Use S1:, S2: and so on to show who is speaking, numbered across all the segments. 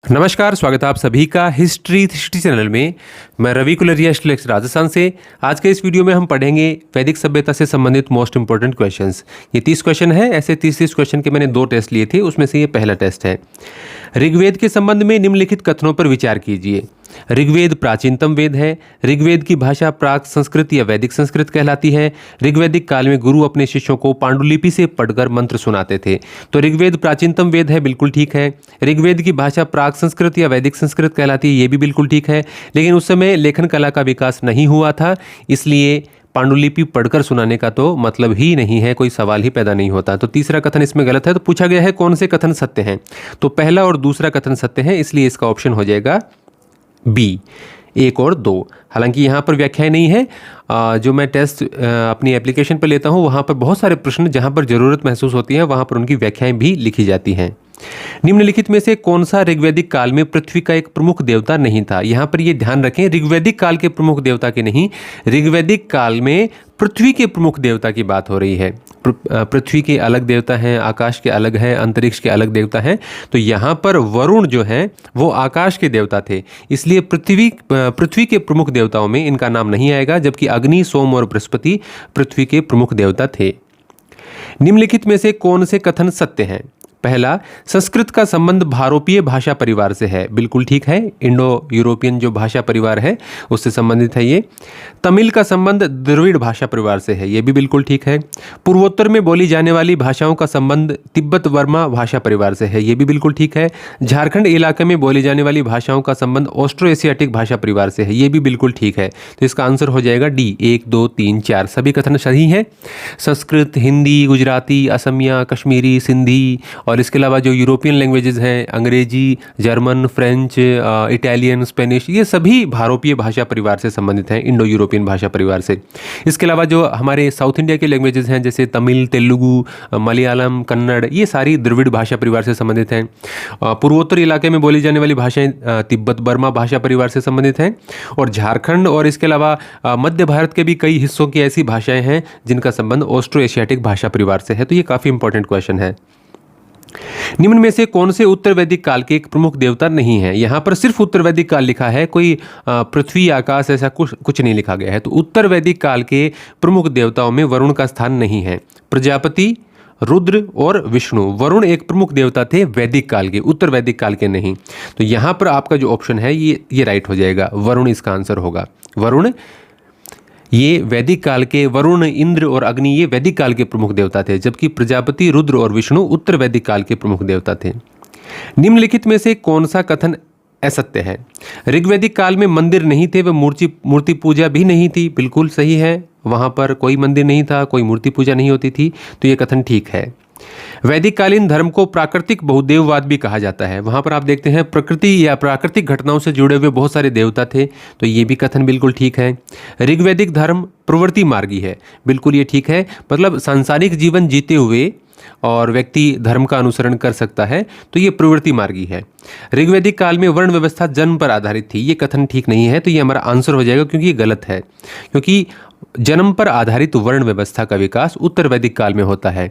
S1: नमस्कार, स्वागत है आप सभी का हिस्ट्री चैनल में। मैं रवि कुलरिया, राजस्थान से। आज के इस वीडियो में हम पढ़ेंगे वैदिक सभ्यता से संबंधित मोस्ट इंपॉर्टेंट क्वेश्चंस। ये 30 क्वेश्चन है। ऐसे 30 क्वेश्चन के मैंने 2 टेस्ट लिए थे, उसमें से ये पहला टेस्ट है। ऋग्वेद के संबंध में निम्नलिखित कथनों पर विचार कीजिए। ऋग्वेद प्राचीनतम वेद है। ऋग्वेद की भाषा प्राक संस्कृत या वैदिक संस्कृत कहलाती है। ऋग्वैदिक काल में गुरु अपने शिष्यों को पांडुलिपि से पढ़कर मंत्र सुनाते थे। तो ऋग्वेद प्राचीनतम वेद है, बिल्कुल ठीक है। ऋग्वेद की भाषा प्राक संस्कृत या वैदिक संस्कृत कहलाती है, ये भी बिल्कुल ठीक है। लेकिन उस समय लेखन कला का विकास नहीं हुआ था, इसलिए पांडुलिपि पढ़कर सुनाने का तो मतलब ही नहीं है, कोई सवाल ही पैदा नहीं होता। तो तीसरा कथन इसमें गलत है। तो पूछा गया है कौन से कथन सत्य हैं, तो पहला और दूसरा कथन सत्य है, इसलिए इसका ऑप्शन हो जाएगा बी, 1 और 2। हालांकि यहाँ पर व्याख्याएं नहीं है। जो मैं टेस्ट अपनी एप्लीकेशन पर लेता हूँ, वहाँ पर बहुत सारे प्रश्न जहाँ पर ज़रूरत महसूस होती है, वहाँ पर उनकी व्याख्याएं भी लिखी जाती हैं। निम्नलिखित में से कौन सा ऋग्वैदिक काल में पृथ्वी का एक प्रमुख देवता नहीं था? यहाँ पर ये ध्यान रखें, ऋग्वैदिक काल के प्रमुख देवता के नहीं, ऋग्वैदिक काल में पृथ्वी के प्रमुख देवता की बात हो रही है। पृथ्वी के अलग देवता हैं, आकाश के अलग हैं, अंतरिक्ष के अलग देवता हैं। तो यहाँ पर वरुण जो है वो आकाश के देवता थे, इसलिए पृथ्वी के प्रमुख देवताओं में इनका नाम नहीं आएगा, जबकि अग्नि, सोम और बृहस्पति पृथ्वी के प्रमुख देवता थे। निम्नलिखित में से कौन से कथन सत्य हैं? पहला, संस्कृत का संबंध भारोपीय भाषा परिवार से है, बिल्कुल ठीक है। इंडो यूरोपियन जो भाषा परिवार है उससे संबंधित है ये। तमिल का संबंध द्रविड़ भाषा परिवार से है, ये भी बिल्कुल ठीक है। पूर्वोत्तर में बोली जाने वाली भाषाओं का संबंध तिब्बत वर्मा भाषा परिवार से है, ये भी बिल्कुल ठीक है। झारखंड इलाके में बोली जाने वाली भाषाओं का संबंध ऑस्ट्रो एशियाटिक भाषा परिवार से है, ये भी बिल्कुल ठीक है। तो इसका आंसर हो जाएगा डी, 1, 2, 3, 4 सभी कथन सही हैं। संस्कृत, हिंदी, गुजराती, असमिया, कश्मीरी, सिंधी और इसके अलावा जो यूरोपियन लैंग्वेजेस हैं, अंग्रेजी, जर्मन, फ्रेंच, इटालियन, स्पेनिश, ये सभी भारोपीय भाषा परिवार से संबंधित हैं, इंडो यूरोपियन भाषा परिवार से। इसके अलावा जो हमारे साउथ इंडिया के लैंग्वेजेस हैं, जैसे तमिल, तेलुगु, मलयालम, कन्नड़, ये सारी द्रविड़ भाषा परिवार से संबंधित हैं। पूर्वोत्तर इलाके में बोली जाने वाली भाषाएं तिब्बत बर्मा भाषा परिवार से संबंधित हैं। और झारखंड और इसके अलावा मध्य भारत के भी कई हिस्सों की ऐसी भाषाएं हैं जिनका संबंध ऑस्ट्रो एशियाटिक भाषा परिवार से है। तो ये काफ़ी इंपॉर्टेंट क्वेश्चन है। निम्न में से कौन से उत्तर वैदिक काल के एक प्रमुख देवता नहीं है? यहां पर सिर्फ उत्तर वैदिक काल लिखा है, कोई पृथ्वी, आकाश ऐसा कुछ नहीं लिखा गया है। तो उत्तर वैदिक काल के प्रमुख देवताओं में वरुण का स्थान नहीं है। प्रजापति, रुद्र और विष्णु, वरुण एक प्रमुख देवता थे वैदिक काल के, उत्तर वैदिक काल के नहीं। तो यहां पर आपका जो ऑप्शन है ये राइट हो जाएगा, वरुण इसका आंसर होगा। वरुण ये वैदिक काल के, वरुण, इंद्र और अग्नि ये वैदिक काल के प्रमुख देवता थे, जबकि प्रजापति, रुद्र और विष्णु उत्तर वैदिक काल के प्रमुख देवता थे। निम्नलिखित में से कौन सा कथन असत्य है? ऋग्वैदिक काल में मंदिर नहीं थे व मूर्ति पूजा भी नहीं थी, बिल्कुल सही है। वहां पर कोई मंदिर नहीं था, कोई मूर्ति पूजा नहीं होती थी, तो ये कथन ठीक है। वैदिक कालीन धर्म को प्राकृतिक बहुदेववाद भी कहा जाता है। वहां पर आप देखते हैं प्रकृति या प्राकृतिक घटनाओं से जुड़े हुए बहुत सारे देवता थे, तो ये भी कथन बिल्कुल ठीक है। ऋग्वैदिक धर्म प्रवृत्ति मार्गी है, बिल्कुल ये ठीक है। मतलब सांसारिक जीवन जीते हुए और व्यक्ति धर्म का अनुसरण कर सकता है, तो ये प्रवृत्ति मार्गी है। ऋग्वैदिक काल में वर्ण व्यवस्था जन्म पर आधारित थी, ये कथन ठीक नहीं है। तो ये हमारा आंसर हो जाएगा, क्योंकि ये गलत है, क्योंकि जन्म पर आधारित वर्ण व्यवस्था का विकास उत्तर वैदिक काल में होता है।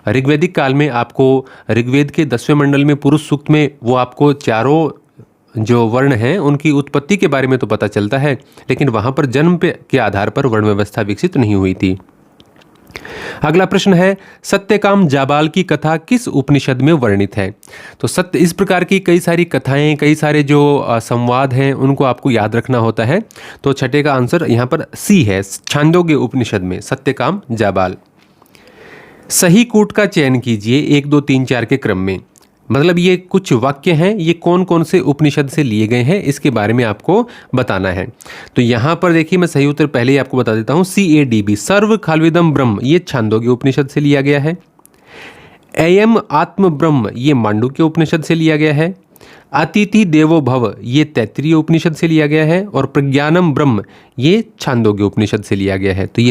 S1: ऋग्वैदिक काल में आपको ऋग्वेद के 10वें मंडल में पुरुष सूक्त में वो आपको चारों जो वर्ण हैं उनकी उत्पत्ति के बारे में तो पता चलता है, लेकिन वहाँ पर जन्म के आधार पर वर्ण व्यवस्था विकसित नहीं हुई थी। अगला प्रश्न है, सत्यकाम जाबाल की कथा किस उपनिषद में वर्णित है? तो सत्य, इस प्रकार की कई सारी कथाएं, कई सारे जो संवाद हैं उनको आपको याद रखना होता है। तो छठे का आंसर यहाँ पर सी है, छांदोग्य उपनिषद में सत्यकाम जाबाल। सही कूट का चयन कीजिए 1, 2, 3, 4 के क्रम में। मतलब ये कुछ वाक्य हैं, ये कौन कौन से उपनिषद से लिए गए हैं इसके बारे में आपको बताना है। तो यहाँ पर देखिए, मैं सही उत्तर पहले ही आपको बता देता हूँ। CADB, सर्व खालविदम ब्रह्म, ये छांदोग्य उपनिषद से लिया गया है। अयम आत्म ब्रह्म, ये मांडुक्य उपनिषद से लिया गया है। अतिथि देवो भव, ये तैत्तिरीय उपनिषद से लिया गया है। और प्रज्ञानम ब्रह्म, ये छांदोग्य उपनिषद से लिया गया है। तो ये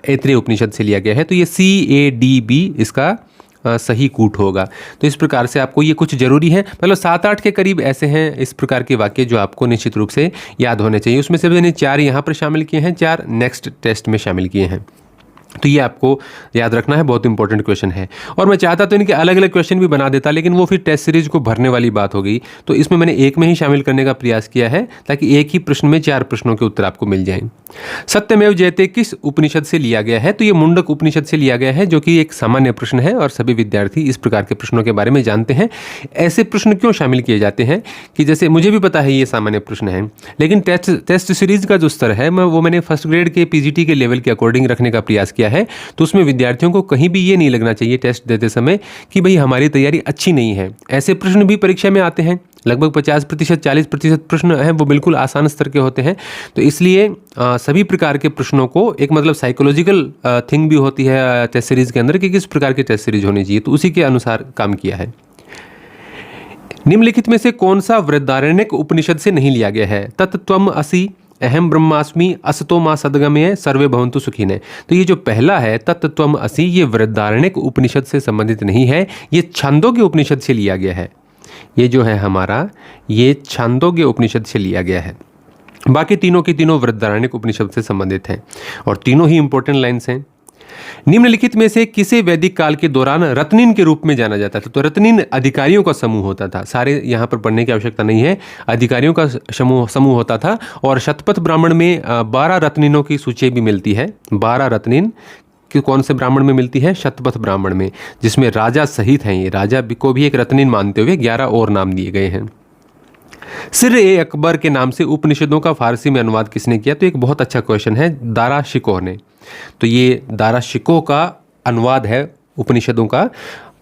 S1: ऐत्रेय उपनिषद से लिया गया है। तो ये CADB इसका सही कूट होगा। तो इस प्रकार से आपको ये कुछ जरूरी है, मतलब 7-8 के करीब ऐसे हैं इस प्रकार के वाक्य जो आपको निश्चित रूप से याद होने चाहिए। उसमें से मैंने 4 यहाँ पर शामिल किए हैं, 4 नेक्स्ट टेस्ट में शामिल किए हैं। तो ये आपको याद रखना है, बहुत इंपॉर्टेंट क्वेश्चन है। और मैं चाहता तो इनके अलग अलग क्वेश्चन भी बना देता, लेकिन वो फिर टेस्ट सीरीज को भरने वाली बात हो गई, तो इसमें मैंने एक में ही शामिल करने का प्रयास किया है ताकि एक ही प्रश्न में 4 प्रश्नों के उत्तर आपको मिल जाएं। सत्यमेव जयते किस उपनिषद से लिया गया है? तो ये मुंडक उपनिषद से लिया गया है, जो कि एक सामान्य प्रश्न है और सभी विद्यार्थी इस प्रकार के प्रश्नों के बारे में जानते हैं। ऐसे प्रश्न क्यों शामिल किए जाते हैं कि जैसे मुझे भी पता है ये सामान्य प्रश्न है, लेकिन टेस्ट सीरीज का जो स्तर है मैंने फर्स्ट ग्रेड के पीजीटी के लेवल के अकॉर्डिंग रखने का प्रयास किया है। तो उसमें विद्यार्थियों को कहीं भी ये नहीं लगना चाहिए टेस्ट देते समय कि भाई हमारी तैयारी अच्छी नहीं है। ऐसे प्रश्न भी परीक्षा में आते हैं, लगभग 50% 40% प्रश्न हैं वो बिल्कुल आसान स्तर के होते हैं। तो इसलिए सभी प्रकार के प्रश्नों को एक मतलब साइकोलॉजिकल थिंग भी होती है टेस्ट सीरीज के अंदर कि किस प्रकार की टेस्ट सीरीज होनी चाहिए, तो उसी के अनुसार काम किया है। निम्नलिखित में से कौन सा वृहदारण्यक उपनिषद से नहीं लिया गया है? तत्त्वम असि, अहम ब्रह्मास्मि, असतो मा सद्गमय, सर्वे भवन्तु सुखिनः। तो ये जो पहला है तत्त्वम असि, ये वृहदारण्यक उपनिषद से संबंधित नहीं है, ये छांदोग्य उपनिषद से लिया गया है। ये जो है हमारा, ये छांदोग्य उपनिषद से लिया गया है। बाकी तीनों की तीनों वृहदारण्यक उपनिषद से संबंधित हैं और तीनों ही इंपॉर्टेंट लाइन्स हैं। निम्नलिखित में से किसे वैदिक काल के दौरान रत्निन के रूप में जाना जाता था? तो रत्निन अधिकारियों का समूह होता था, सारे यहाँ पर पढ़ने की आवश्यकता नहीं है, अधिकारियों का समूह होता था। और शतपथ ब्राह्मण में 12 रत्निनों की सूची भी मिलती है। 12 रत्निन कि कौन से ब्राह्मण में मिलती है? शतपथ ब्राह्मण में, जिसमें राजा सहित हैं। ये राजा को भी एक रत्निन मानते हुए 11 और नाम दिए गए हैं। सिर-ए-अकबर के नाम से उपनिषदों का फारसी में अनुवाद किसने किया? तो एक बहुत अच्छा क्वेश्चन है, दारा शिकोह ने। तो ये दारा शिकोह का अनुवाद है उपनिषदों का,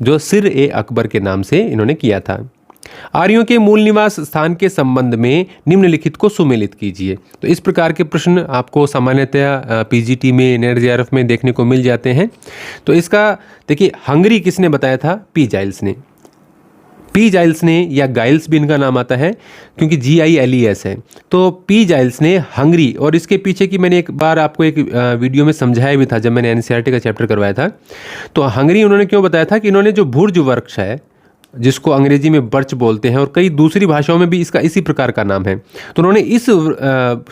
S1: जो सिर-ए-अकबर के नाम से इन्होंने किया था। आर्यों के मूल निवास स्थान के संबंध में निम्नलिखित को सुमेलित कीजिए। तो इस प्रकार के प्रश्न आपको सामान्यतः पीजीटी में, नेट जेआरएफ में देखने को मिल जाते हैं। तो इसका देखिए, हंगरी किसने बताया था? पी जाइल्स ने। पी जाइल्स ने, या गाइल्स भी इनका नाम आता है क्योंकि GILES है। तो पी जाइल्स ने हंगरी, और इसके पीछे की मैंने एक बार आपको एक वीडियो में समझाया भी था जब मैंने NCERT का चैप्टर करवाया था। तो हंगरी उन्होंने क्यों बताया था कि इन्होंने जो भुर्ज वृक्ष है, जिसको अंग्रेजी में बर्च बोलते हैं और कई दूसरी भाषाओं में भी इसका इसी प्रकार का नाम है, तो उन्होंने इस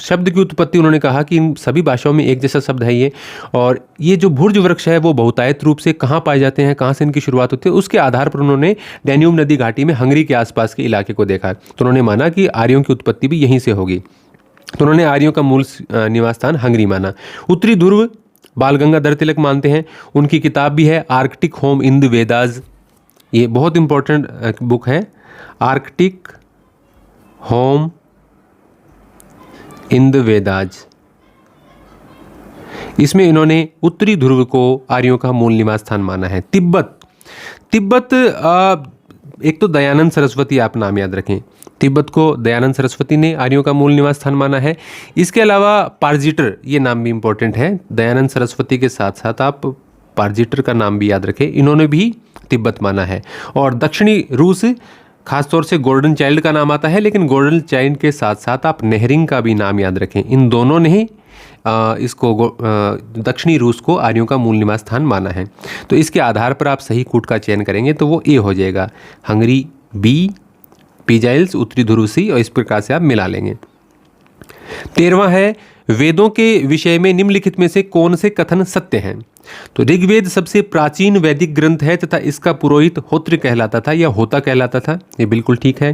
S1: शब्द की उत्पत्ति उन्होंने कहा कि इन सभी भाषाओं में एक जैसा शब्द है ये, और ये जो भुर्ज वृक्ष है वो बहुतायत रूप से कहाँ पाए जाते हैं, कहाँ से इनकी शुरुआत होती है, उसके आधार पर उन्होंने डैन्यूब नदी घाटी में हंगरी के आसपास के इलाके को देखा। तो उन्होंने माना कि आर्यों की उत्पत्ति भी यहीं से होगी। तो उन्होंने आर्यों का मूल निवास स्थान हंगरी माना। उत्तरी ध्रुव बाल गंगाधर तिलक मानते हैं। उनकी किताब भी है Arctic home in the Vedas. ये बहुत इंपॉर्टेंट बुक है, Arctic home in the Vedas. इसमें इन्होंने उत्तरी ध्रुव को आर्यों का मूल निवास स्थान माना है। तिब्बत एक तो दयानंद सरस्वती, आप नाम याद रखें, तिब्बत को दयानंद सरस्वती ने आर्यों का मूल निवास स्थान माना है। इसके अलावा पारजिटर, ये नाम भी इंपॉर्टेंट है। दयानंद सरस्वती के साथ साथ आप पारजिटर का नाम भी याद रखें, इन्होंने भी तिब्बत माना है। और दक्षिणी रूस, खासतौर से गोल्डन चाइल्ड का नाम आता है, लेकिन गोल्डन चाइल्ड के साथ साथ आप नेहरिंग का भी नाम याद रखें। इन दोनों ने ही इसको दक्षिणी रूस को आर्यों का मूल निवास स्थान माना है। तो इसके आधार पर आप सही कूट का चयन करेंगे तो वो ए हो जाएगा, हंगरी बी, पी जाइल्स उत्तरी ध्रुव सी, और इस प्रकार से आप मिला लेंगे। 13वां है, वेदों के विषय में निम्नलिखित में से कौन से कथन सत्य हैं? तो ऋग्वेद सबसे प्राचीन वैदिक ग्रंथ है तथा इसका पुरोहित होत्र कहलाता था या होता कहलाता था, ये बिल्कुल ठीक है।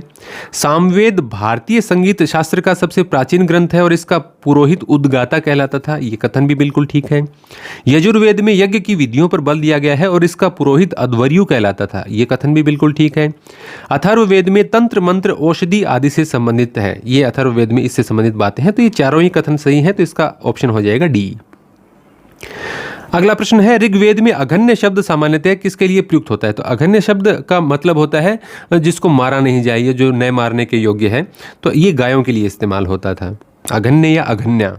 S1: सामवेद भारतीय संगीत शास्त्र का सबसे प्राचीन ग्रंथ है और इसका पुरोहित उद्गाता कहलाता था, ये कथन भी बिल्कुल ठीक है। यजुर्वेद में यज्ञ की विधियों पर बल दिया गया है और इसका पुरोहित अध्वर्यु कहलाता था, ये कथन भी बिल्कुल ठीक है। अथर्ववेद में तंत्र मंत्र औषधि आदि से संबंधित है, ये अथर्ववेद में इससे संबंधित बातें हैं। तो ये चारों ही कथन सही है, तो इसका ऑप्शन हो जाएगा डी। अगला प्रश्न है, ऋग्वेद में अघन्य शब्द सामान्यतः किसके लिए प्रयुक्त होता है? तो अघन्य शब्द का मतलब होता है जिसको मारा नहीं जाए, जो न मारने के योग्य है। तो ये गायों के लिए इस्तेमाल होता था, अघन्य या अघन्या।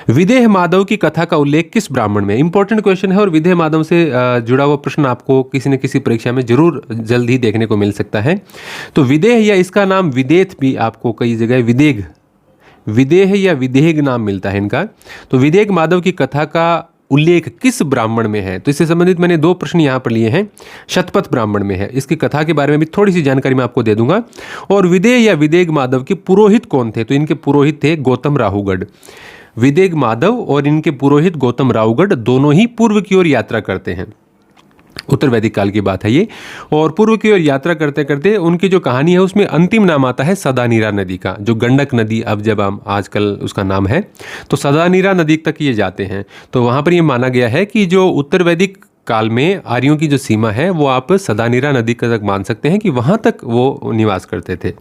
S1: विदेह माधव की कथा का उल्लेख किस ब्राह्मण में? इंपॉर्टेंट क्वेश्चन है, और विदेह माधव से जुड़ा हुआ प्रश्न आपको किसी न किसी परीक्षा में जरूर जल्द ही देखने को मिल सकता है। तो विदेह, या इसका नाम विदेथ भी आपको कई जगह विदेह या विदेह नाम मिलता है इनका। तो विदेह माधव की कथा का उल्लेख किस ब्राह्मण में है? तो इससे संबंधित मैंने 2 प्रश्न यहाँ पर लिए हैं। शतपथ ब्राह्मण में है, इसकी कथा के बारे में भी थोड़ी सी जानकारी मैं आपको दे दूंगा। और विदेह या विदेह माधव के पुरोहित कौन थे? तो इनके पुरोहित थे गौतम राहुगढ़। विदेग माधव और इनके पुरोहित गौतम रावगढ़ दोनों ही पूर्व की ओर यात्रा करते हैं। उत्तर वैदिक काल की बात है ये। और पूर्व की ओर यात्रा करते करते उनकी जो कहानी है उसमें अंतिम नाम आता है सदानीरा नदी का, जो गंडक नदी अब जब हम आजकल उसका नाम है, तो सदानीरा नदी तक ये जाते हैं। तो वहाँ पर ये माना गया है कि जो उत्तर वैदिक काल में आर्यों की जो सीमा है वो आप सदानीरा नदी तक मान सकते हैं कि वहाँ तक वो निवास करते थे।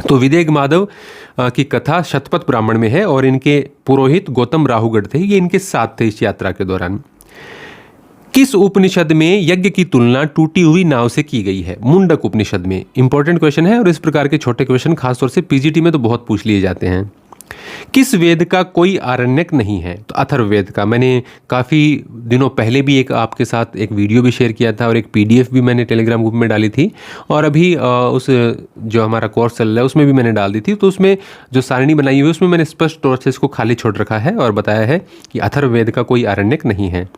S1: तो विदेग माधव की कथा शतपथ ब्राह्मण में है और इनके पुरोहित गौतम राहुगढ़ थे, ये इनके साथ थे इस यात्रा के दौरान। किस उपनिषद में यज्ञ की तुलना टूटी हुई नाव से की गई है? मुंडक उपनिषद में। इंपॉर्टेंट क्वेश्चन है और इस प्रकार के छोटे क्वेश्चन खासतौर से पीजीटी में तो बहुत पूछ लिए जाते हैं। किस वेद का कोई आरण्यक नहीं है? तो अथर्ववेद का। मैंने काफ़ी दिनों पहले भी एक आपके साथ एक वीडियो भी शेयर किया था और एक पीडीएफ भी मैंने टेलीग्राम ग्रुप में डाली थी, और अभी उस जो हमारा कोर्स चल रहा है उसमें भी मैंने डाल दी थी। तो उसमें जो सारणी बनाई हुई है उसमें मैंने स्पष्ट तौर से इसको खाली छोड़ रखा है और बताया है कि अथर्ववेद का कोई आरण्यक नहीं है।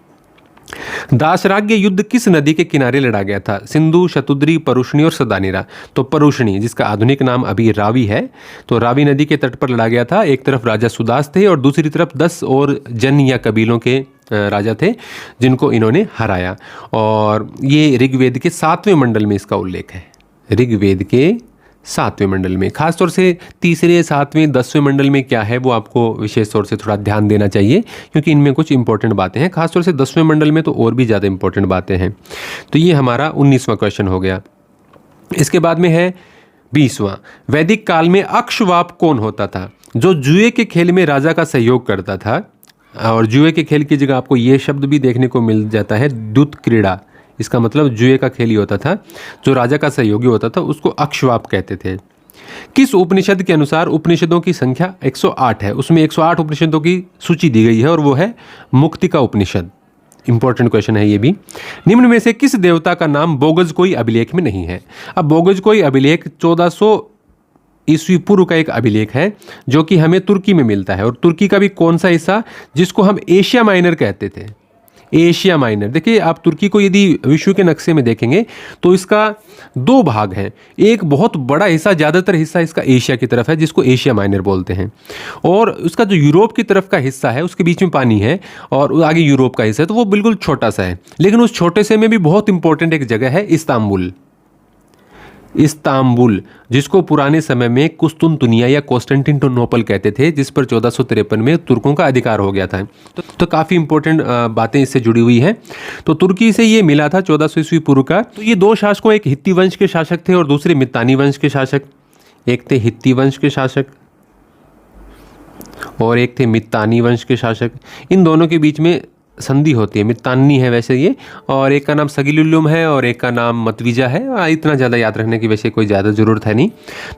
S1: दासराग्य युद्ध किस नदी के किनारे लड़ा गया था? सिंधु, शतुद्री, परुष्णी और सदानीरा। तो परुष्णी, जिसका आधुनिक नाम अभी रावी है, तो रावी नदी के तट पर लड़ा गया था। एक तरफ राजा सुदास थे और दूसरी तरफ 10 और जन या कबीलों के राजा थे जिनको इन्होंने हराया। और ये ऋग्वेद के 7वें मंडल में इसका उल्लेख है। ऋग्वेद के 7वें मंडल में, खासतौर से 3रे, 7वें, 10वें मंडल में क्या है वो आपको विशेष तौर से थोड़ा ध्यान देना चाहिए, क्योंकि इनमें कुछ इंपॉर्टेंट बातें हैं। खासतौर से 10वें मंडल में तो और भी ज़्यादा इंपॉर्टेंट बातें हैं। तो ये हमारा 19वां क्वेश्चन हो गया। इसके बाद में है 20वां। वैदिक काल में अक्षवाप कौन होता था? जो जुए के खेल में राजा का सहयोग करता था। और जुए के खेल की जगह आपको ये शब्द भी देखने को मिल जाता है, द्युत क्रीड़ा। इसका मतलब जुए का खेल ही होता था। जो राजा का सहयोगी होता था उसको अक्षवाप कहते थे। किस उपनिषद के अनुसार उपनिषदों की संख्या 108 है? उसमें 108 उपनिषदों की सूची दी गई है और वो है मुक्तिका उपनिषद। इंपॉर्टेंट क्वेश्चन है ये भी। निम्न में से किस देवता का नाम बोगज कोई अभिलेख में नहीं है? अब बोगज कोई अभिलेख 1400 ईस्वी पूर्व का एक अभिलेख है जो कि हमें तुर्की में मिलता है। और तुर्की का भी कौन सा हिस्सा, जिसको हम एशिया माइनर कहते थे, एशिया माइनर। देखिए, आप तुर्की को यदि विश्व के नक्शे में देखेंगे तो इसका 2 भाग हैं। एक बहुत बड़ा हिस्सा, ज़्यादातर हिस्सा इसका एशिया की तरफ है, जिसको एशिया माइनर बोलते हैं। और उसका जो यूरोप की तरफ का हिस्सा है उसके बीच में पानी है और आगे यूरोप का हिस्सा है, तो वो बिल्कुल छोटा सा है। लेकिन उस छोटे से में भी बहुत इंपॉर्टेंट एक जगह है इस्तांबुल। इस्तांबुल, जिसको पुराने समय में कुस्तुनतुनिया या कॉन्स्टेंटिनोपल कहते थे, जिस पर 1453 में तुर्कों का अधिकार हो गया था। तो काफ़ी इंपॉर्टेंट बातें इससे जुड़ी हुई हैं। तो तुर्की से ये मिला था 1400 ईस्वी पूर्व का। तो ये 2 शासकों, एक हित्ती वंश के शासक थे और दूसरे मितानी वंश के शासक। एक थे हित्ती वंश के शासक और एक थे मितानी वंश के शासक। इन दोनों के बीच में संधि होती है, मितानी है वैसे ये, और एक का नाम सगिलुल्लुम है और एक का नाम मतवीजा है। इतना ज़्यादा याद रखने की वैसे कोई ज़्यादा ज़रूरत है नहीं।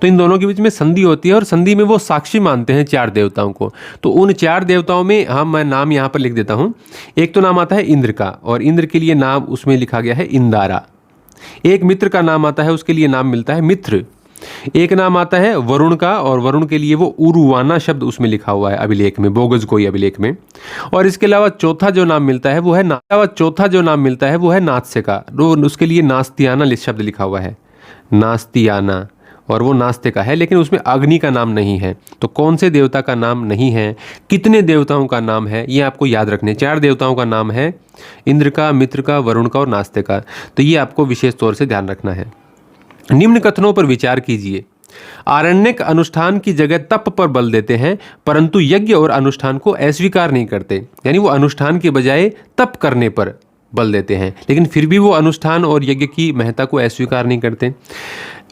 S1: तो इन दोनों के बीच में संधि होती है और संधि में वो साक्षी मानते हैं 4 देवताओं को। तो उन 4 देवताओं में मैं नाम यहाँ पर लिख देता हूँ। एक तो नाम आता है इंद्र का, और इंद्र के लिए नाम उसमें लिखा गया है इंदारा। एक मित्र का नाम आता है, उसके लिए नाम मिलता है मित्र। एक नाम आता है वरुण का, और वरुण के लिए वो उरुवाना शब्द उसमें लिखा हुआ है अभिलेख में, बोगज कोई अभिलेख में। और इसके अलावा चौथा जो नाम मिलता है वो है नात्स्य का, उसके लिए नास्तियाना शब्द लिखा हुआ है, नास्तियाना, और वो नास्ते का है, लेकिन उसमें अग्नि का नाम नहीं है। तो कौन से देवता का नाम नहीं है, कितने देवताओं का नाम है, ये आपको याद रखने। 4 देवताओं का नाम है, इंद्र का, मित्र का, वरुण का और नास्ते का। तो ये आपको विशेष तौर से ध्यान रखना है। निम्न कथनों पर विचार कीजिए। आरण्यक अनुष्ठान की जगह तप पर बल देते हैं, परंतु यज्ञ और अनुष्ठान को अस्वीकार नहीं करते। यानी वो अनुष्ठान के बजाय तप करने पर बल देते हैं, लेकिन फिर भी वो अनुष्ठान और यज्ञ की महत्ता को अस्वीकार नहीं करते।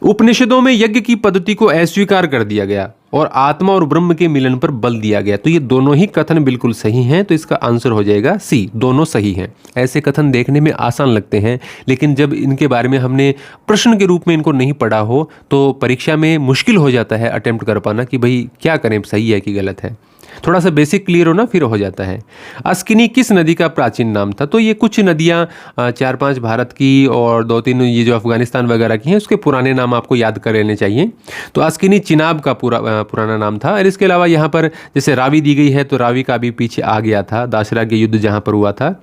S1: उपनिषदों में यज्ञ की पद्धति को अस्वीकार कर दिया गया और आत्मा और ब्रह्म के मिलन पर बल दिया गया। तो ये दोनों ही कथन बिल्कुल सही हैं, तो इसका आंसर हो जाएगा सी, दोनों सही हैं। ऐसे कथन देखने में आसान लगते हैं, लेकिन जब इनके बारे में हमने प्रश्न के रूप में इनको नहीं पढ़ा हो तो परीक्षा में मुश्किल हो जाता है अटेम्प्ट कर पाना कि भाई क्या करें, सही है कि गलत है। थोड़ा सा बेसिक क्लियर हो ना, फिर हो जाता है। अस्किनी किस नदी का प्राचीन नाम था? तो ये कुछ नदियाँ 4-5 भारत की और 2-3 ये जो अफगानिस्तान वगैरह की हैं उसके पुराने नाम आपको याद कर लेने चाहिए। तो अस्किनी चिनाब का पुराना नाम था। और इसके अलावा यहाँ पर जैसे रावी दी गई है, तो रावी का भी पीछे आ गया था, दाशराग्य युद्ध जहाँ पर हुआ था।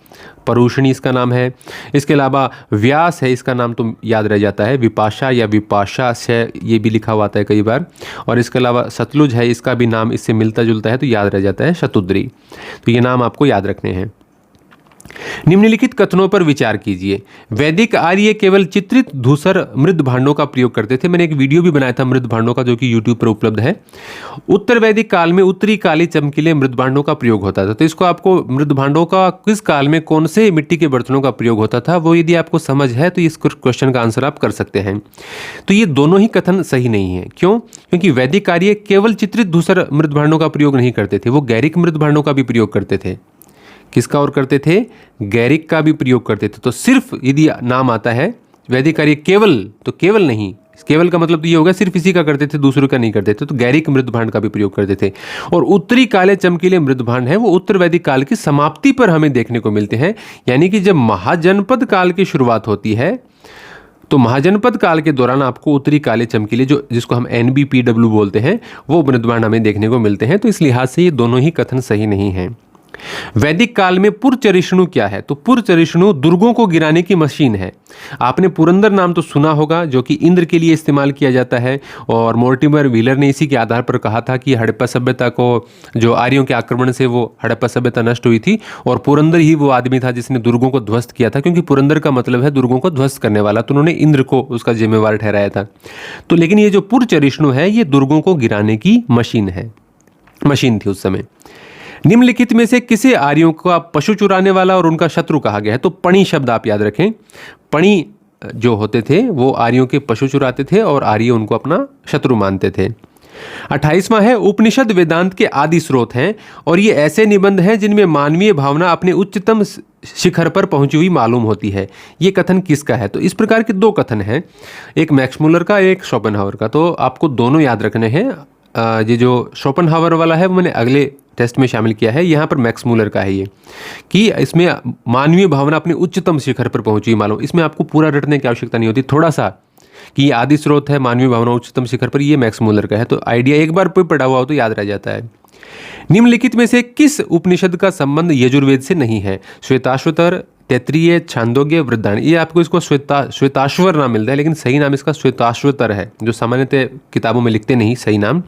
S1: परुषणी इसका नाम है। इसके अलावा व्यास है, इसका नाम तो याद रह जाता है। विपाशा या विपाशा से ये भी लिखा हुआ है कई बार। और इसके अलावा सतलुज है, इसका भी नाम इससे मिलता जुलता है, तो याद याद रह जाता है शतुद्री। तो ये नाम आपको याद रखने हैं। निम्नलिखित कथनों पर विचार कीजिए। वैदिक आर्य केवल चित्रित धूसर मृद भांडों का प्रयोग करते थे। मैंने एक वीडियो भी बनाया था मृद भांडों का, जो कि यूट्यूब पर उपलब्ध है। उत्तर वैदिक काल में उत्तरी काली चमकीले मृद भांडों का प्रयोग होता था। तो इसको आपको मृद भांडों का किस काल में कौन से मिट्टी के बर्तनों का प्रयोग होता था, वो यदि आपको समझ है तो इस क्वेश्चन का आंसर आप कर सकते हैं। तो ये दोनों ही कथन सही नहीं है। क्यों? क्योंकि वैदिक आर्य केवल चित्रित धूसर मृद भांडों का प्रयोग नहीं करते थे, वो गैरिक मृद भांडों का भी प्रयोग करते थे। किसका और करते थे? गैरिक का भी प्रयोग करते थे। तो सिर्फ यदि नाम आता है वैदिक आर्य केवल, तो केवल नहीं, केवल का मतलब तो ये होगा सिर्फ इसी का करते थे, दूसरों का नहीं करते थे। तो गैरिक मृदभांड का भी प्रयोग करते थे। और उत्तरी काले चमकीले मृदभांड है वो उत्तर वैदिक काल की समाप्ति पर हमें देखने को मिलते हैं। यानी कि जब महाजनपद काल की शुरुआत होती है तो महाजनपद काल के दौरान आपको उत्तरी काले चमकीले, जो जिसको हम NBPW बोलते हैं, वो मृदभांड हमें देखने को मिलते हैं। तो इस लिहाज से ये दोनों ही कथन सही नहीं है। वैदिक काल में पुरचरिष्णु क्या है? तो पुरचरिष्णु दुर्गों को गिराने की मशीन है। आपने पुरंदर नाम तो सुना होगा, जो कि इंद्र के लिए इस्तेमाल किया जाता है। और मोर्टिमर व्हीलर ने इसी के आधार पर कहा था कि हड़प्पा सभ्यता को, जो आर्यों के आक्रमण से वो हड़प्पा सभ्यता नष्ट हुई थी, और पुरंदर ही वो आदमी था जिसने दुर्गों को ध्वस्त किया था, क्योंकि पुरंदर का मतलब है दुर्गों को ध्वस्त करने वाला। तो उन्होंने इंद्र को उसका जिम्मेवार ठहराया था। तो लेकिन ये जो पुरचरिष्णु है ये दुर्गों को गिराने की मशीन थी उस समय। निम्नलिखित में से किसे आर्यों का पशु चुराने वाला और उनका शत्रु कहा गया है? तो पणी शब्द आप याद रखें। पणी जो होते थे वो आर्यों के पशु चुराते थे और आर्य उनको अपना शत्रु मानते थे। 28वां है, उपनिषद वेदांत के आदि स्रोत हैं और ये ऐसे निबंध हैं जिनमें मानवीय भावना अपने उच्चतम शिखर पर पहुंची हुई मालूम होती है। ये कथन किसका है? तो इस प्रकार के दो कथन हैं, एक मैक्स मुलर का, एक शोपेनहावर का। तो आपको दोनों याद रखने हैं। ये जो शोपेनहावर वाला है वो मैंने अगले टेस्ट में शामिल किया है। यहाँ पर मैक्स मुलर का है ये, कि इसमें मानवीय भावना अपने उच्चतम शिखर पर पहुंची मालूम। इसमें आपको पूरा रटने की आवश्यकता नहीं होती, थोड़ा सा कि ये आदि स्रोत है, मानवीय भावना उच्चतम शिखर पर, ये मैक्स मुलर का है। तो आइडिया एक बार कोई पढ़ा हुआ हो तो याद रह जाता है। निम्नलिखित में से किस उपनिषद का संबंध यजुर्वेद से नहीं है? श्वेताश्वतर, तैत्तिरीय, छांदोग्य, वृद्धारण्यक। ये आपको इसको श्वेताश्वर नाम मिलता है, लेकिन सही नाम इसका श्वेताश्वतर है, जो सामान्यतः किताबों में लिखते नहीं सही नाम।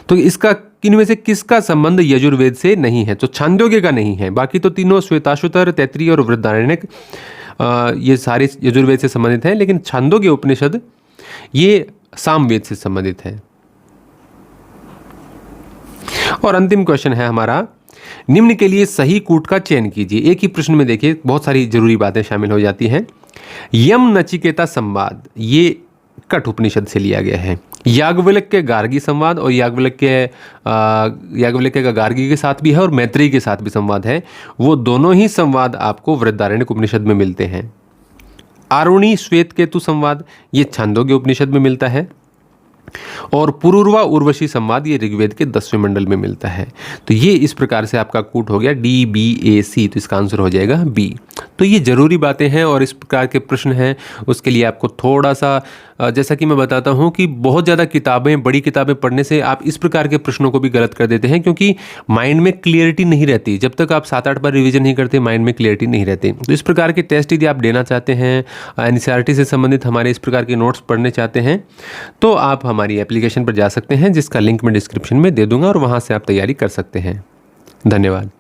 S1: तो इसका इनमें से किसका संबंध यजुर्वेद से नहीं है? तो छांदोग्य का नहीं है, बाकी तो तीनों श्वेताश्वतर, तैत्तिरीय और वृद्धारण्यक ये सारे यजुर्वेद से संबंधित हैं, लेकिन छांदोग्य उपनिषद ये सामवेद से संबंधित है। और अंतिम क्वेश्चन है हमारा, निम्न के लिए सही कूट का चयन कीजिए। एक ही प्रश्न में देखिए बहुत सारी जरूरी बातें शामिल हो जाती हैं। यम नचिकेता संवाद ये कठ उपनिषद से लिया गया है। याज्ञवल्क्य के गार्गी संवाद और याज्ञवल्क्य का गार्गी के साथ भी है और मैत्रेयी के साथ भी संवाद है। वो दोनों ही संवाद आपको वृहदारण्यक उपनिषद में मिलते हैं। आरुणी श्वेत केतु संवाद ये छांदोग्य उपनिषद में मिलता है और पुरूरवा उर्वशी संवाद ये ऋग्वेद के 10वें मंडल में मिलता है। तो ये इस प्रकार से आपका कूट हो गया DBAC। तो इसका आंसर हो जाएगा B। तो ये जरूरी बातें हैं और इस प्रकार के प्रश्न हैं, उसके लिए आपको थोड़ा सा, जैसा कि मैं बताता हूं कि बहुत ज़्यादा किताबें, बड़ी किताबें पढ़ने से आप इस प्रकार के प्रश्नों को भी गलत कर देते हैं, क्योंकि माइंड में क्लियरिटी नहीं रहती। जब तक आप 7-8 बार रिवीजन नहीं करते माइंड में क्लियरिटी नहीं रहती। तो इस प्रकार के टेस्ट यदि आप देना चाहते हैं, NCERT से संबंधित हमारे इस प्रकार के नोट्स पढ़ने चाहते हैं, तो आप हमारी एप्लीकेशन पर जा सकते हैं, जिसका लिंक मैं डिस्क्रिप्शन में दे दूंगा और वहाँ से आप तैयारी कर सकते हैं। धन्यवाद।